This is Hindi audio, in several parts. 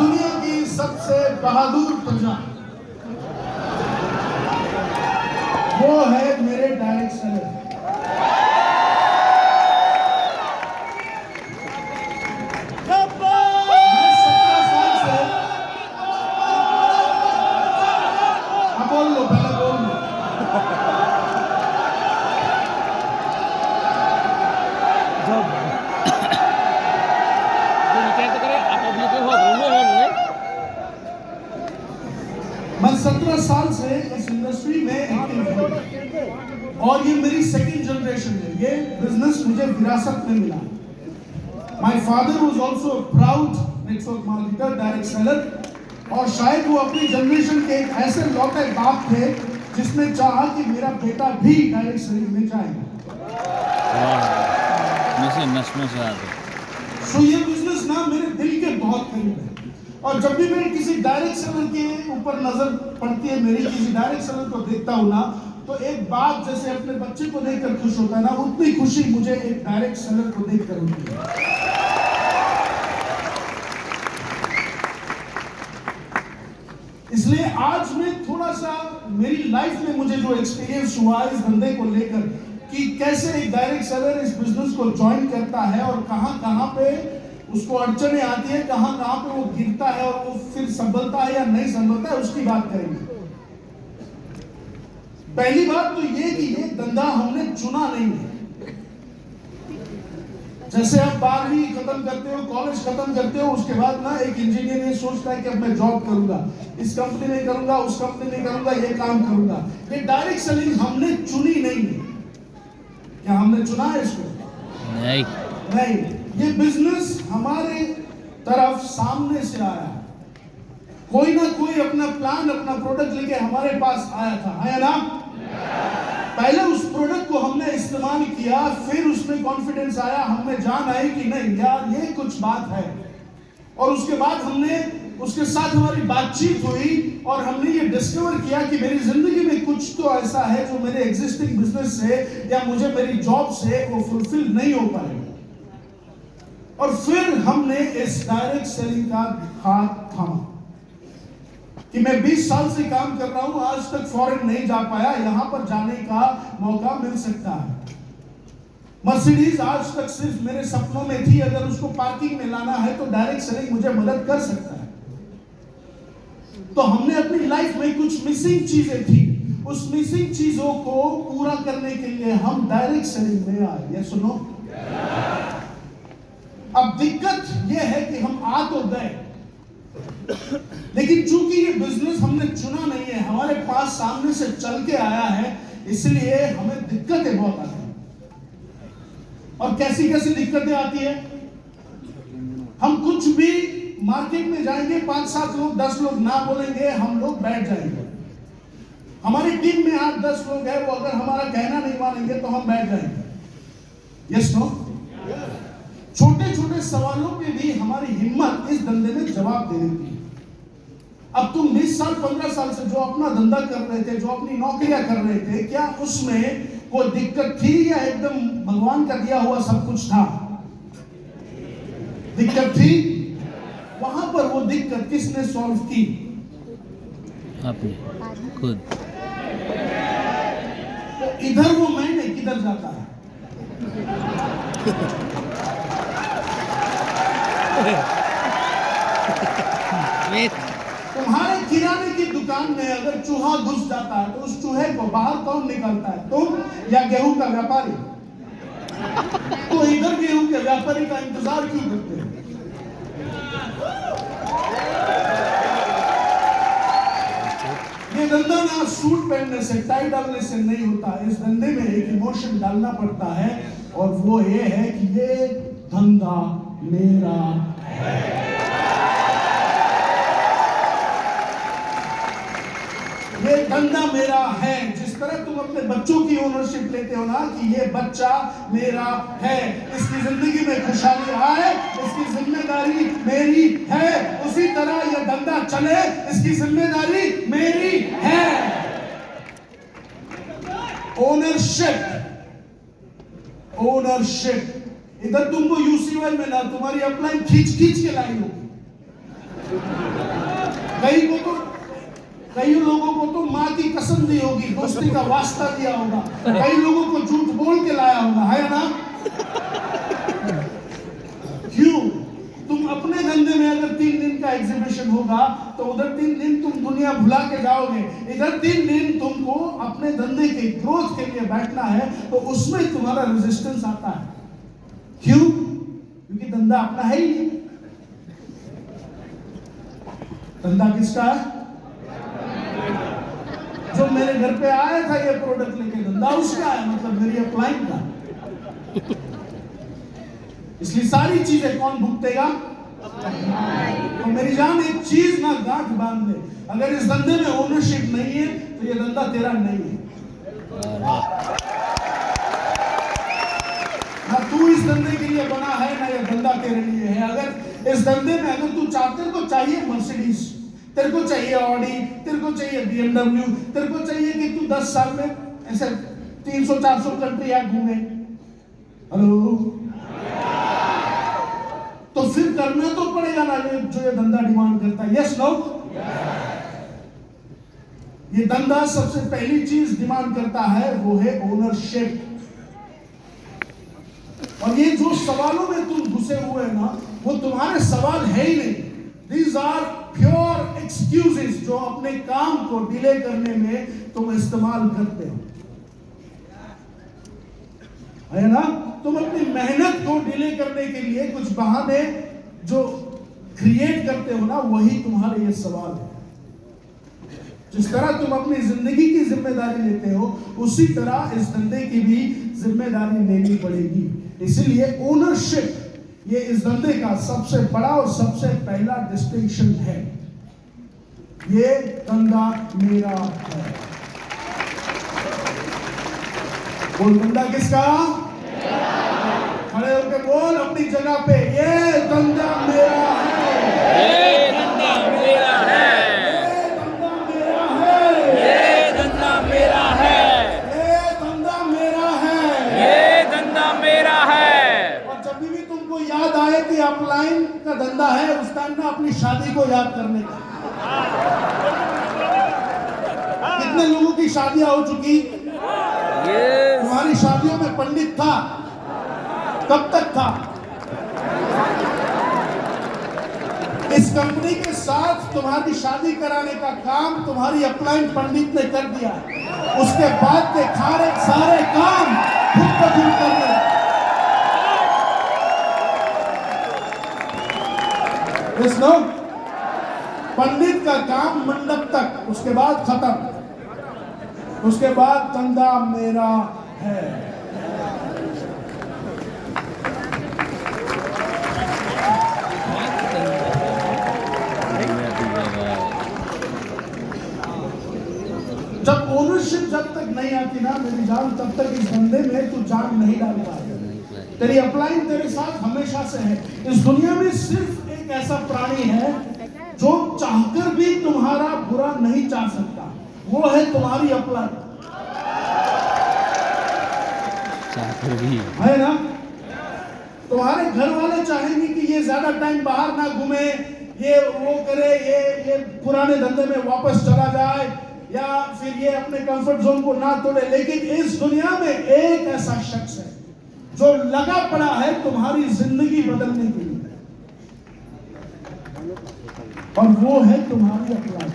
दुनिया की सबसे बहादुर प्रजा वो है मेरे डायरेक्ट सेलर। बोल लो, पहले बोल लो। मैं 17 साल से इस इंडस्ट्री में एक्टिव हूं और ये मेरी सेकंड जनरेशन है। ये बिजनेस मुझे विरासत में मिला। My father was also a proud network marketer, direct seller, और शायद वो अपनी जनरेशन के एक ऐसे लौटे बाप थे जिसने चाहा कि मेरा बेटा भी डायरेक्ट सेलिंग में जाएगा। सो ये बिजनेस ना मेरे दिल के बहुत करीब है और जब भी मैं किसी डायरेक्ट सेलर के ऊपर नजर पड़ती है, मेरी किसी डायरेक्ट सेलर को देखता हूं ना, तो एक बाप जैसे अपने बच्चे को देखकर खुश होता है ना, उतनी खुशी मुझे एक डायरेक्ट सेलर को देखकर होती है। इसलिए आज मैं थोड़ा सा मेरी लाइफ में मुझे जो एक्सपीरियंस हुआ इस धंधे को लेकर कि कैसे एक डायरेक्ट सेलर इस बिजनेस को ज्वाइन करता है और कहां पे उसको अड़चने आती है, कहां पे वो गिरता है और वो फिर संभलता है या नहीं संभलता है, उसकी बात करेंगे। पहली बात तो ये कि ये धंधा हमने चुना नहीं है। जैसे आप 12वीं खत्म करते हो, कॉलेज खत्म करते हो, उसके बाद ना एक इंजीनियर ये सोचता है कि अब मैं जॉब करूंगा, इस कंपनी में करूंगा, उस कंपनी में करूंगा, ये काम करूंगा। ये डायरेक्ट सेलिंग हमने चुनी नहीं है। क्या हमने चुना है इसको? नहीं। ये बिजनेस हमारे तरफ सामने से आया। कोई ना कोई अपना प्लान, अपना प्रोडक्ट लेके हमारे पास आया था, है ना? पहले उस प्रोडक्ट को हमने इस्तेमाल किया, फिर उसमें कॉन्फिडेंस आया, हमें जान आई कि नहीं यार ये कुछ बात है, और उसके बाद हमने उसके साथ हमारी बातचीत हुई और हमने ये डिस्कवर किया कि मेरी जिंदगी में कुछ तो ऐसा है जो मेरे एग्जिस्टिंग बिजनेस से या मुझे मेरी जॉब से वो फुलफिल नहीं हो पाएगा। और फिर हमने इस डायरेक्ट सेलिंग का हाथ थामा कि मैं 20 साल से काम कर रहा हूं, आज तक फॉरेन नहीं जा पाया, यहां पर जाने का मौका मिल सकता है। मर्सिडीज आज तक सिर्फ मेरे सपनों में थी, अगर उसको पार्किंग में लाना है तो डायरेक्ट सेलिंग मुझे मदद कर सकता है। तो हमने अपनी लाइफ में कुछ मिसिंग चीजें थी, उस मिसिंग चीजों को पूरा करने के लिए हम डायरेक्ट सेलिंग में आए। ये सुनो, अब दिक्कत यह है कि हम आ तो गए, लेकिन चूंकि ये बिजनेस हमने चुना नहीं है, हमारे पास सामने से चल के आया है, इसलिए हमें दिक्कतें बहुत आती हैं। और कैसी कैसी दिक्कतें आती है? हम कुछ भी मार्केट में जाएंगे, 5-7 लोग 10 लोग ना बोलेंगे, हम लोग बैठ जाएंगे। हमारी टीम में 8-10 लोग हैं, वो अगर हमारा कहना नहीं मानेंगे तो हम बैठ जाएंगे। Yes no? छोटे छोटे सवालों पे भी हमारी हिम्मत इस धंधे में जवाब दे देती है। अब तुम 20 साल 15 साल से जो अपना धंधा कर रहे थे, जो अपनी नौकरियां कर रहे थे, क्या उसमें कोई दिक्कत थी या एकदम भगवान का दिया हुआ सब कुछ था? दिक्कत थी। वहां पर वो दिक्कत किसने सॉल्व की? आपने खुद। तो इधर वो मैंने किधर जाता है? तुम्हारे किराने की दुकान में अगर चूहा घुस जाता है तो उस चूहे को बाहर कौन निकालता है, तुम या गेहूं का व्यापारी? तो इधर गेहूं के व्यापारी का इंतजार क्यों करते हैं? ये धंधा ना सूट पहनने से, टाई डालने से नहीं होता। इस धंधे में एक इमोशन डालना पड़ता है, और वो ये है कि ये धंधा मेरा है। ये धंधा मेरा है। जिस तरह तुम अपने बच्चों की ओनरशिप लेते हो ना कि ये बच्चा मेरा है, इसकी जिंदगी में खुशहाली आए, इसकी जिम्मेदारी मेरी है, उसी तरह ये धंधा चले, इसकी जिम्मेदारी मेरी है। Ownership, ownership. इधर तुमको यूसीवाई में ना तुम्हारी अपलाइन खींच खींच के लाई होगी। कई लोगों को तो माँ की कसम दी होगी, दोस्ती का वास्ता दिया होगा, कई लोगों को झूठ बोल के लाया होगा, है ना? क्यों? तुम अपने धंधे में अगर 3 दिन का एग्जीबिशन होगा तो उधर 3 दिन तुम दुनिया भुला के जाओगे, इधर 3 दिन तुमको अपने धंधे के ग्रोथ के लिए बैठना है, तो उसमें तुम्हारा रेजिस्टेंस आता है। क्यों? क्योंकि धंधा अपना है ही नहीं। धंधा किसका है? जो मेरे घर पे आया था ये प्रोडक्ट लेके, धंधा उसका है, मतलब मेरी अपलाइन का। इसलिए सारी चीजें कौन भुगतेगा? तो मेरी जान एक चीज ना गांठ बांध दे, अगर इस धंधे में ओनरशिप नहीं है तो ये धंधा तेरा नहीं है। ना तू इस धंधे के लिए बना है, ना ये धंधा तेरे लिए है। अगर इस धंधे में अगर तू चाहते तो चाहिए मर्सिडीज, तेरे को चाहिए ऑडी, तेरे को चाहिए BMW, तेरे को चाहिए कि तू 10 साल में ऐसे 300-400 कंट्री घूमे, हेलो, तो फिर करना तो पड़ेगा ना जो ये धंधा डिमांड करता है। Yes no? ये धंधा सबसे पहली चीज डिमांड करता है वो है ओनरशिप। और ये जो सवालों में तुम घुसे हुए हैं ना, वो तुम्हारे सवाल है ही नहीं। These are pure excuses जो अपने काम को डिले करने में तुम इस्तेमाल करते हो, है ना? तुम अपनी मेहनत को डिले करने के लिए कुछ बहाने जो क्रिएट करते हो ना, वही तुम्हारे ये सवाल है। जिस तरह तुम अपनी जिंदगी की जिम्मेदारी लेते हो, उसी तरह इस धंधे की भी जिम्मेदारी लेनी पड़ेगी। इसीलिए ओनरशिप ये इस धंधे का सबसे बड़ा और सबसे पहला डिस्टिंक्शन है। ये धंधा मेरा है। बोल, धंधा किसका? खड़े होकर बोल अपनी जगह पे, ये धंधा मेरा है। ये धंधा मेरा है। ये धंधा मेरा है। ये धंधा मेरा है। ये धंधा मेरा है। ये धंधा मेरा है। और जब भी तुमको याद आए कि अपलाइन का धंधा है, उस टाइम ना अपनी शादी को याद करने का। कितने लोगों की शादियां हो चुकी? तुम्हारी शादियों में पंडित था? कब तक था? इस कंपनी के साथ तुम्हारी शादी कराने का काम तुम्हारी अपलाइन पंडित ने कर दिया। उसके बाद के सारे काम खुद ब खुद कर रहे। नो, पंडित का काम मंडप तक, उसके बाद खत्म। उसके बाद धंधा मेरा है। जब ओनरशिप जब तक नहीं आती ना मेरी जान, तब तक इस धंधे में तू जान नहीं डाल पाएगा। तेरी अपलाइन तेरे साथ हमेशा से है। इस दुनिया में सिर्फ एक ऐसा प्राणी है जो चाहकर भी तुम्हारा बुरा नहीं चाह सकता, वो है तुम्हारी अपलाइन। चाहकर भी है ना? तुम्हारे घर वाले चाहेंगे कि ये ज्यादा टाइम बाहर ना घूमे, ये वो करे, ये पुराने धंधे में वापस चला जाए, या फिर ये अपने कंफर्ट जोन को ना तोड़े। लेकिन इस दुनिया में एक ऐसा शख्स है जो लगा पड़ा है तुम्हारी जिंदगी बदलने के लिए, और वो है तुम्हारी अपलाइन।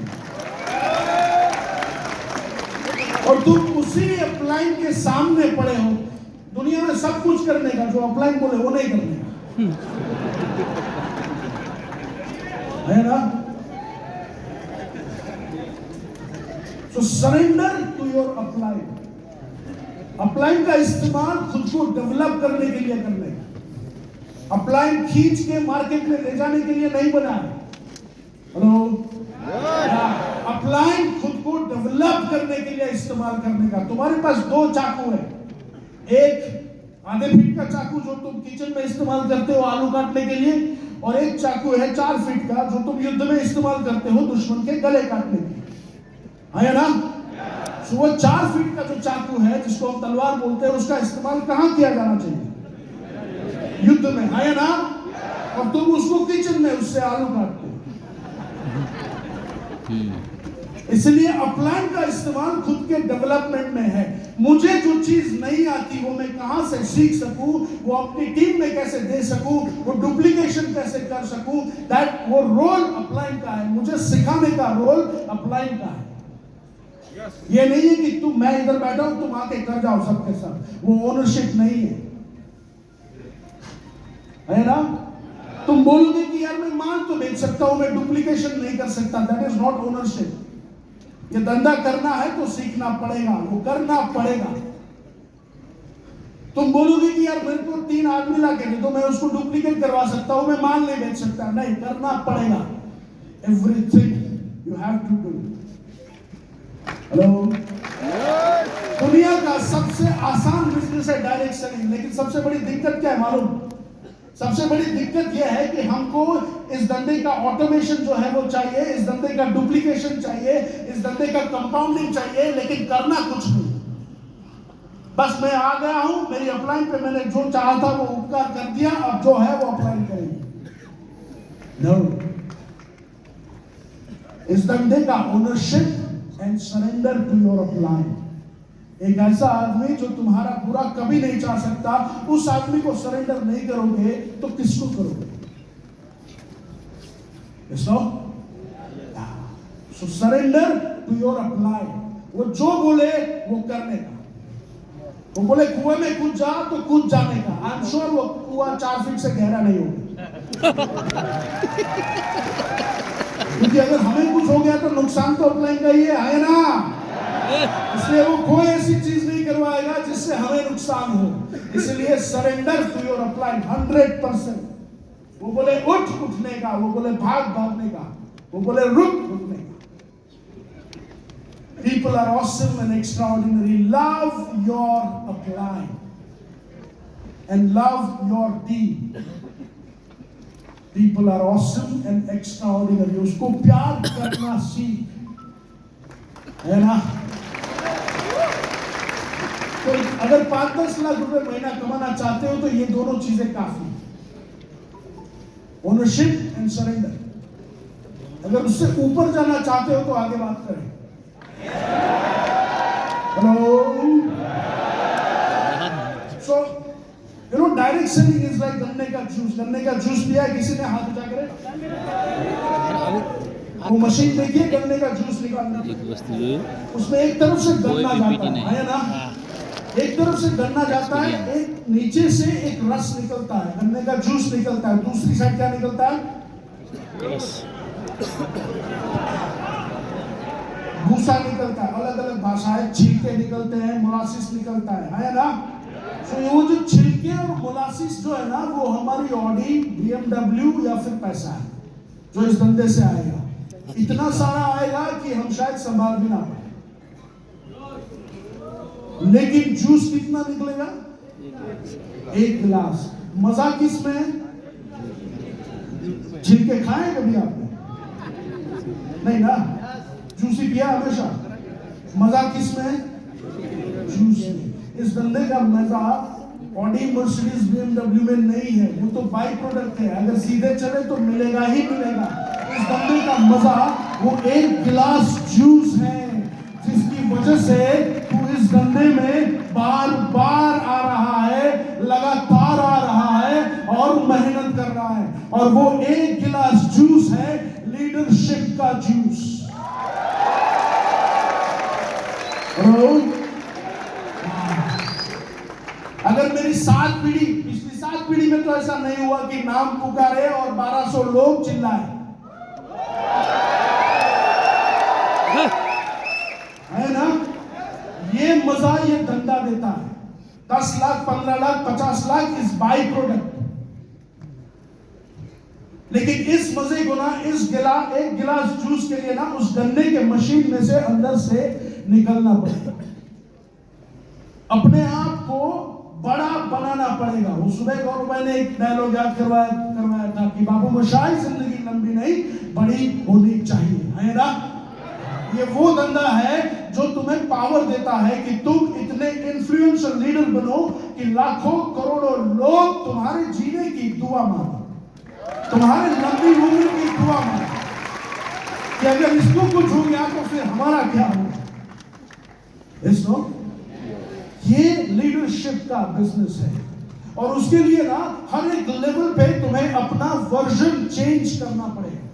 और तुम उसी अपलाइन के सामने पड़े हो। दुनिया में सब कुछ करने का, जो अपलाइन बोले वो नहीं करने का, है ना? So surrender to your upline. Upline का इस्तेमाल खुद को डेवलप करने के लिए करने का। अपलाइन खींच के मार्केट में ले जाने के लिए नहीं बना है। हेलो, अपलाइन खुद को डेवलप करने के लिए इस्तेमाल करने का। तुम्हारे पास 2 चाकू है, एक आधे फीट का चाकू जो तुम किचन में इस्तेमाल करते हो आलू काटने के लिए, और एक चाकू है 4 फीट का जो तुम युद्ध में इस्तेमाल करते हो दुश्मन के गले काटने के लिए, है ना? तो वो 4 फीट का जो चाकू है जिसको हम तलवार बोलते हैं, उसका इस्तेमाल कहाँ किया जाना चाहिए? युद्ध में, है ना? और तुम उसको किचन में उससे आलू काटते हो। इसलिए अपलाइन का इस्तेमाल खुद के डेवलपमेंट में है। मुझे जो चीज नहीं आती वो मैं कहां से सीख सकूं, वो अपनी टीम में कैसे दे सकूं, वो डुप्लीकेशन कैसे कर सकूं, दैट वो रोल अपलाइन का है। मुझे सिखाने का रोल अपलाइन का है। ये नहीं है कि मैं इधर बैठा हूं, तुम आके कर जाओ सबके साथ, वो ओनरशिप नहीं है ना। तुम बोलोगे कि यार मैं माल तो बेच सकता हूं, मैं डुप्लीकेशन नहीं कर सकता, दैट इज नॉट ओनरशिप। ये धंधा करना है तो सीखना पड़ेगा, वो करना पड़ेगा। तुम बोलोगे कि यार मेरे को 3 आदमी लाके दे तो मैं उसको डुप्लीकेट करवा सकता हूं, मैं माल नहीं बेच सकता, नहीं, करना पड़ेगा। Everything you have to do. Hello, दुनिया का सबसे आसान बिजनेस है डायरेक्ट सेलिंग, लेकिन सबसे बड़ी दिक्कत क्या है मालूम? सबसे बड़ी दिक्कत यह है कि हमको इस धंधे का ऑटोमेशन जो है वो चाहिए, इस धंधे का डुप्लीकेशन चाहिए, इस धंधे का कंपाउंडिंग चाहिए, लेकिन करना कुछ नहीं। बस मैं आ गया हूं, मेरी अपलाइन पे मैंने जो चाहा था वो उपकार कर दिया, अब जो है वो अप्लाई करेंगे। नो, इस धंधे का ownership and surrender to your upline. एक ऐसा आदमी जो तुम्हारा बुरा कभी नहीं चाह सकता, उस आदमी को सरेंडर नहीं करोगे तो किसको करोगे? सो सरेंडर टू योर अपलाइन। वो जो बोले वो करने का। वो बोले कुएं में कूद जा तो कूद जाने का। आई एम श्योर वो कुआं 4 फीट से गहरा नहीं होगा। क्योंकि अगर हमें कुछ हो गया तो नुकसान तो अपलाइन का ही है ना। इसलिए वो कोई ऐसी चीज नहीं करवाएगा जिससे हमें नुकसान हो। इसलिए सरेंडर टू योर अपलाइन 100%। वो बोले उठ, उठने का, वो बोले भाग, भागने का, वो बोले रुक, रुकने का। People are awesome and extraordinary. Love your upline and love your team. People are awesome and extraordinary. उसको प्यार करना सीख, है ना। तो अगर 5-10 लाख रुपए महीना कमाना चाहते हो तो ये दोनों चीजें काफी, ओनरशिप एंड सरेंडर। अगर उससे ऊपर जाना चाहते हो तो आगे बात करें। Hello, so you know direct selling is like गन्ने का जूस। गन्ने का जूस पिया किसी ने? हाथ उठा करे। वो मशीन देखिए गन्ने का जूस निकालने की, उसमें एक तरफ से गन्ना जाता है ना, एक तरफ से गन्ना जाता है, एक नीचे से एक रस निकलता है, गन्ने का जूस निकलता है, दूसरी साइड क्या निकलता है? भूसा निकलता है। अलग अलग भाषाएं, छिलके निकलते हैं, मोलासिस निकलता है ना। तो वो जो छिलके और मोलासिस जो है ना, वो हमारी ऑडी, BMW या फिर पैसा है जो इस धंधे से आएगा। इतना सारा आएगा कि हम शायद संभाल भी ना पाए। लेकिन जूस कितना निकलेगा? 1 गिलास। मजा किस में? छिलके खाए कभी आपने? नहीं ना, जूस ही पिया हमेशा। मजा किस में? जूस में। इस धंधे का मजा ऑडी, मर्सिडीज, BMW में नहीं है, वो तो बाई प्रोडक्ट है। अगर सीधे चले तो मिलेगा ही मिलेगा। इस धंधे का मजा वो 1 गिलास जूस है, जिसकी वजह से तू इस धंधे में बार बार आ रहा है, लगातार आ रहा है और मेहनत कर रहा है। और वो 1 गिलास जूस है लीडरशिप का जूस। अगर मेरी 7 पीढ़ी, पिछली 7 पीढ़ी में तो ऐसा नहीं हुआ कि नाम पुकारे और 1200 लोग चिल्लाए, है ना। ये मजा ये धंधा देता है। 10 लाख, 15 लाख, 50 लाख इस बाई प्रोडक्ट। लेकिन इस मजे को ना, इस 1 गिलास जूस के लिए ना, उस गन्ने के मशीन में से अंदर से निकलना पड़ेगा। अपने आप को बड़ा बनाना पड़ेगा। वो सुबह गौरव ने एक डायलॉग याद करवाया था कि बाबू मोशाई जिंदगी लंबी नहीं बड़ी होनी चाहिए, है ना। ये वो धंधा है जो तुम्हें पावर देता है कि तुम इतने इन्फ्लुएंशियल लीडर बनो कि लाखों करोड़ों लोग तुम्हारे जीने की दुआ मांगे, तुम्हारे लंबी उम्र की दुआ मांगे। कि अगर इसको कुछ हो गया तो फिर हमारा क्या होगा। इसको ये लीडरशिप का बिजनेस है और उसके लिए ना हर एक लेवल पे तुम्हें अपना वर्जन चेंज करना पड़ेगा।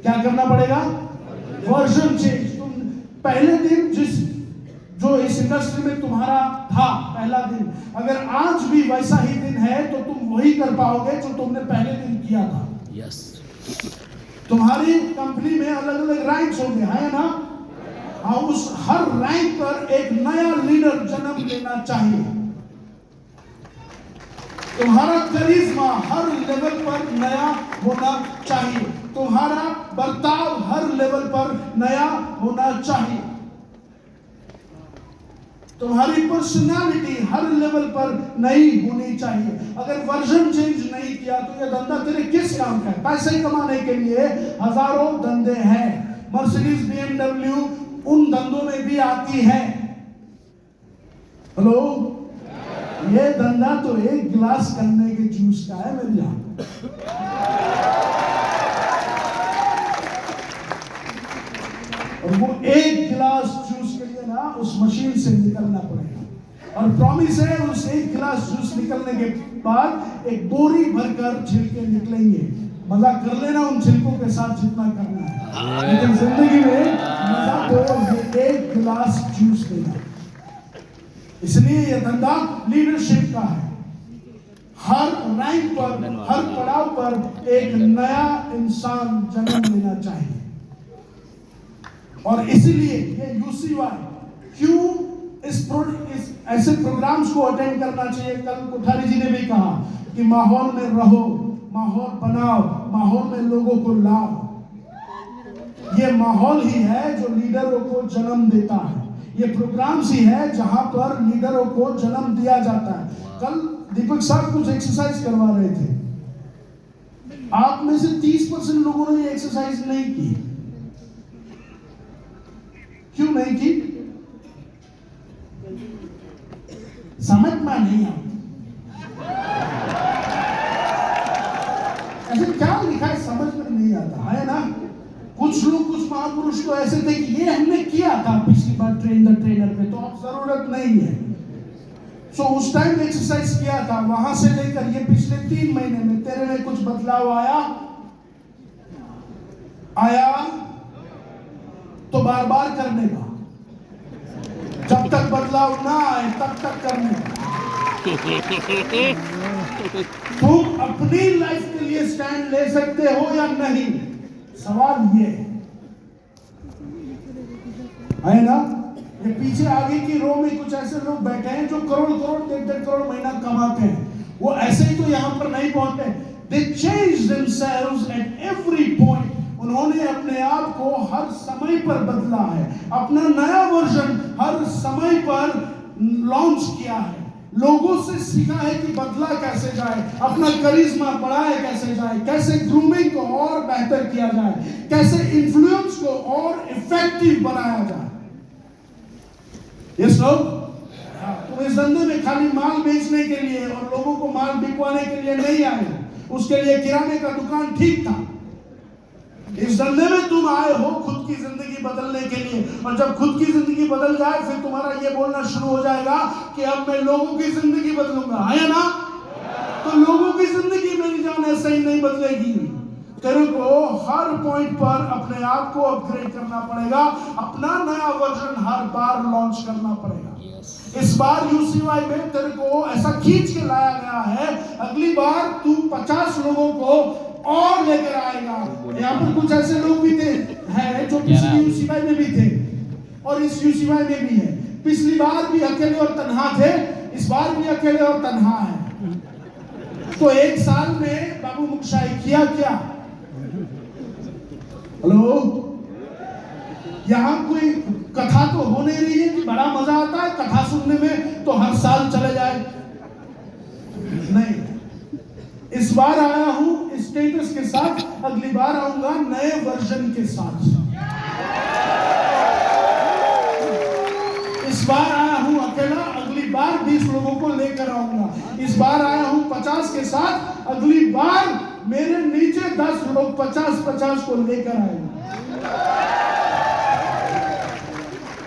क्या करना पड़ेगा? Version change. तुम पहले दिन जो इस इंडस्ट्री में तुम्हारा था पहला दिन, अगर आज भी वैसा ही दिन है तो तुम वही कर पाओगे जो तुमने पहले दिन किया था। यस। तुम्हारी कंपनी में अलग अलग रैंक्स होंगे, है ना? हाँ, उस हर रैंक पर एक नया लीडर जन्म लेना चाहिए। तुम्हारा करिश्मा हर लेवल पर नया होना चाहिए। तुम्हारा बर्ताव हर लेवल पर नया होना चाहिए। तुम्हारी पर्सनालिटी हर लेवल पर नई होनी चाहिए। अगर वर्जन चेंज नहीं किया तो ये धंधा तेरे किस काम का है? पैसे कमाने के लिए हजारों धंधे हैं। मर्सिडीज, BMW उन धंधों में भी आती है। हेलो, ये धंधा तो एक गिलास गन्ने के जूस का है मेरे यहां। और वो एक गिलास जूस के लिए ना उस मशीन से निकलना पड़ेगा और प्रॉमिस है उस एक गिलास जूस निकलने के बाद एक बोरी भरकर छिलके निकलेंगे। मजा कर लेना उन छिलकों के साथ जितना करना है, लेकिन जिंदगी में मजा तो एक गिलास जूस देना। इसलिए यह धंधा लीडरशिप का है। हर रैंक पर, हर पड़ाव पर एक नया इंसान जन्म लेना चाहिए। और इसीलिए ये यूसीवाई क्यों इस ऐसे प्रोग्राम्स को अटेंड करना चाहिए। कल कोठारी जी ने भी कहा कि माहौल में रहो, माहौल बनाओ, माहौल में लोगों को लाओ। ये माहौल ही है जो लीडरों को जन्म देता है। ये प्रोग्राम्स ही है जहां पर लीडरों को जन्म दिया जाता है। कल दीपक साहब कुछ एक्सरसाइज करवा रहे थे। आप में से 30% लोगों ने ये एक्सरसाइज नहीं की। क्यों नहीं की? समझ में नहीं आती। ऐसे क्या लिखा है समझ में नहीं आता है ना। कुछ लोग, कुछ महापुरुष तो ऐसे थे कि ये हमने किया था पिछली बार ट्रेन द ट्रेनर पे, तो अब जरूरत नहीं है। सो उस टाइम एक्सरसाइज किया था, वहां से लेकर ये पिछले 3 महीने में तेरे में कुछ बदलाव आया तो बार बार करने का। जब तक बदलाव ना आए तब तक करने का। तुम अपनी लाइफ के लिए स्टैंड ले सकते हो या नहीं, सवाल ये है ना। ये पीछे आगे की रो में कुछ ऐसे लोग बैठे हैं जो करोड़ करोड़, 1.5 करोड़ महीना कमाते हैं। वो ऐसे ही तो यहां पर नहीं पहुंचते। दे change themselves at every point. उन्होंने अपने आप को हर समय पर बदला है, अपना नया वर्जन हर समय पर लॉन्च किया है। लोगों से सीखा है कि बदला कैसे जाए, अपना करिश्मा बढ़ाया कैसे जाए, कैसे ग्रूमिंग को और बेहतर किया जाए, कैसे इन्फ्लुएंस को और इफेक्टिव बनाया जाए। यस लोग, तुम इस धंधे में खाली माल बेचने के लिए और लोगों को माल बिकवाने के लिए नहीं आए। उसके लिए किराने का दुकान ठीक था। इस धंधे में तुम आए हो खुद की जिंदगी बदलने के लिए, और जब खुद की जिंदगी बदल जाए फिर तुम्हारा ये बोलना शुरू हो जाएगा कि अब मैं लोगों की जिंदगी बदलूंगा, है ना। तो लोगों की जिंदगी मेरी जान ऐसे ही नहीं बदलेगी। तेरे को हर पॉइंट पर अपने आप को अपग्रेड करना पड़ेगा, अपना नया वर्जन हर बार लॉन्च करना पड़ेगा। इस बार यूसीवाई में तेरे को ऐसा खींच के लाया गया है, अगली बार तू 50 लोगों को और लेकर आएगा। यहाँ पर कुछ ऐसे लोग भी थे हैं जो पिछली यूसीवाई में भी थे और इस यूसीवाई में भी है। पिछली बार भी अकेले और तन्हा थे, इस बार भी अकेले और तन्हा है। तो 1 साल में बाबू मुक्शाही किया क्या? हेलो, यहाँ कोई कथा तो हो नहीं रही है कि बड़ा मजा आता है कथा सुनने में तो हर साल चले जाए, नहीं। इस बार आया हूं स्टेटस के साथ, अगली बार आऊंगा नए वर्जन के साथ। इस बार आया हूं अकेला, अगली बार 20 लोगों को लेकर आऊंगा। इस बार आया हूं 50 के साथ, अगली बार मेरे नीचे 10 लोग 50-50 को लेकर आएंगे।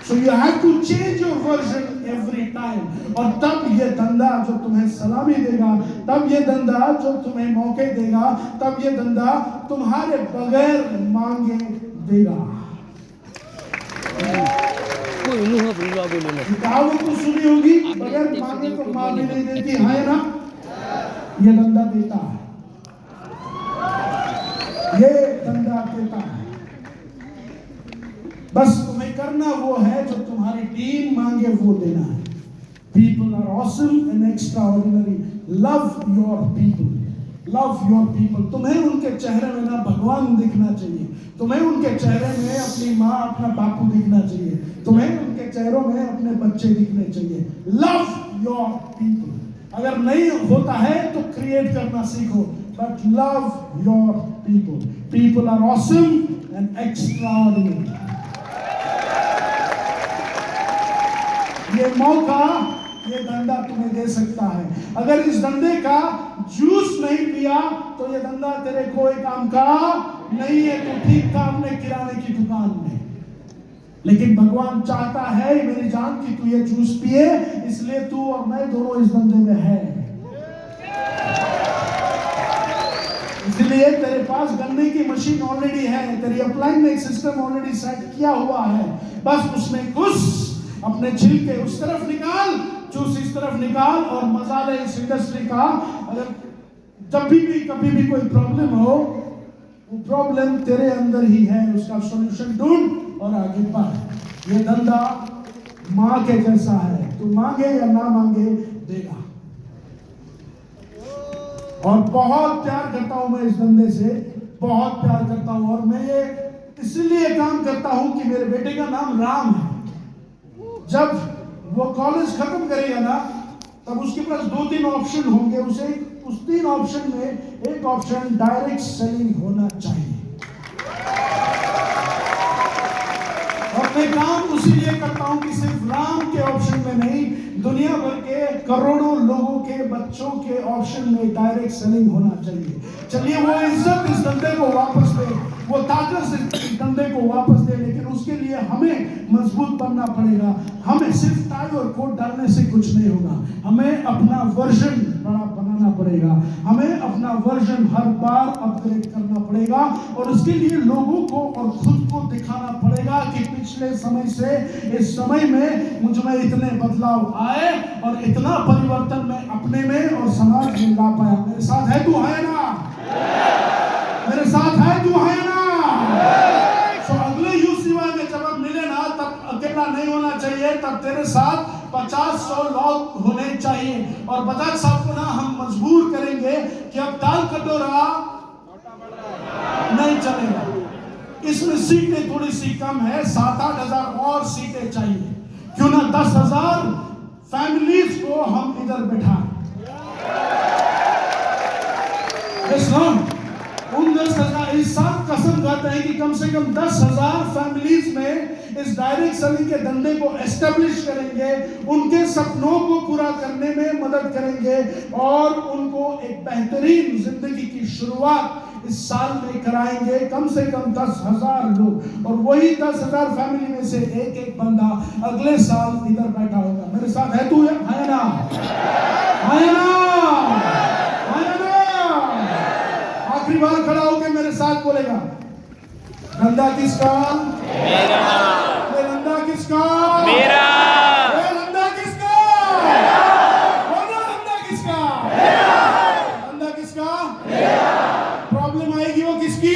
So you have to change your version every time. और तब ये धंधा जो तुम्हें सलामी देगा, तब ये धंधा जो तुम्हें मौके देगा, तब ये धंधा तुम्हारे बगैर मांगे देगा। कहावत तो सुनी होगी, बगैर मांगे तो मां भी नहीं देती, है ना? ये धंधा देता है, ये धंधा देता है। बस तुम्हें करना वो है जो तुम्हारी टीम मांगे वो देना है। People are awesome and extraordinary. Love your people. Love your people. तुम्हें उनके चेहरे में ना भगवान दिखना चाहिए, तुम्हें उनके चेहरे में अपनी माँ अपना बापू दिखना चाहिए, तुम्हें उनके चेहरों में अपने बच्चे दिखने चाहिए। Love your people. अगर नहीं होता है तो क्रिएट करना सीखो, but love your people. People are awesome and extraordinary. ये मौका, ये धंधा तुम्हें दे सकता है। अगर इस धंधे का जूस नहीं पिया तो ये धंधा तेरे कोई काम का नहीं है। तो ठीक था अपने किराने की दुकान में, लेकिन भगवान चाहता है मेरी जान कि तू ये जूस पिए, इसलिए तू और मैं दोनों इस धंधे में है। इसलिए तेरे पास गन्ने की मशीन ऑलरेडी है, तेरी अपलाइन में एक सिस्टम ऑलरेडी सेट किया हुआ है। बस उसमें घुस, अपने छिलके उस तरफ निकाल, जूस इस तरफ निकाल, और मजा ले इस इंडस्ट्री का। अगर जब भी कभी भी कोई प्रॉब्लम हो, वो प्रॉब्लम तेरे अंदर ही है, उसका सॉल्यूशन ढूंढ और आगे बढ़। ये धंधा माँ के जैसा है, तू मांगे या ना मांगे देगा। और बहुत प्यार करता हूं मैं इस धंधे से, बहुत प्यार करता हूं। और मैं ये इसलिए काम करता हूं कि मेरे बेटे का नाम राम है। जब वो कॉलेज खत्म करेगा ना, तब उसके पास 2-3 ऑप्शन होंगे। उसे उस 3 ऑप्शन में एक ऑप्शन डायरेक्ट सेलिंग होना चाहिए। और मैं काम उसीलिए करता हूं कि सिर्फ राम के ऑप्शन में नहीं, दुनिया भर के करोड़ों लोगों के बच्चों के ऑप्शन में डायरेक्ट सेलिंग होना चाहिए। चलिए वो इज्जत इस धंधे को वापस दे, वो ताकत इस धंधे को वापस दे, लेकिन उसके लिए हमें मजबूत बनना पड़ेगा। हमें सिर्फ टाई और कोट डालने से कुछ नहीं होगा, हमें अपना वर्जन बड़ा बनाना पड़ेगा, हमें अपना वर्जन हर बार अपग्रेड करना पड़ेगा। और उसके लिए लोगों को और खुद को दिखाना पड़ेगा कि पिछले समय से इस समय में मुझ में इतने बदलाव आए और इतना परिवर्तन मैं अपने में और समाज में ला पाया। मेरे साथ है तू, है ना? मेरे साथ है तू, है ना? तो अगले यूसीवाई में जब हम मिले ना, तब अकेला नहीं होना चाहिए, तब तेरे साथ 50-100 लोग होने चाहिए। और बजाज साहब को ना हम मजबूर करेंगे कि अब दाल कटोरा नहीं चलेगा, इसमें सीटें थोड़ी सी कम है, 7-8 हजार और सीटें चाहिए। क्यों ना 10,000 फैमिलीज को हम इधर बैठाएं। उन 10,000 इस साल कसम खाते हैं कि कम से कम 10,000 फैमिलीज में इस डायरेक्ट सेलिंग के धंधे को एस्टेब्लिश करेंगे, उनके सपनों को पूरा करने में मदद करेंगे और उनको एक बेहतरीन जिंदगी की शुरुआत इस साल में कराएंगे। कम से कम 10,000 लोग, और वही 10,000 फैमिली में से एक बंदा अगले साल इधर बैठा होगा। मेरे साथ है तू, है ना? है ना? है ना? आखिरी बार खड़ा होकर मेरे साथ बोलेगा, धंधा किसका? मेरा। ये धंधा किसका? मेरा। ये धंधा किसका? बोलो, धंधा किसका? धंधा किसका? प्रॉब्लम आएगी वो किसकी?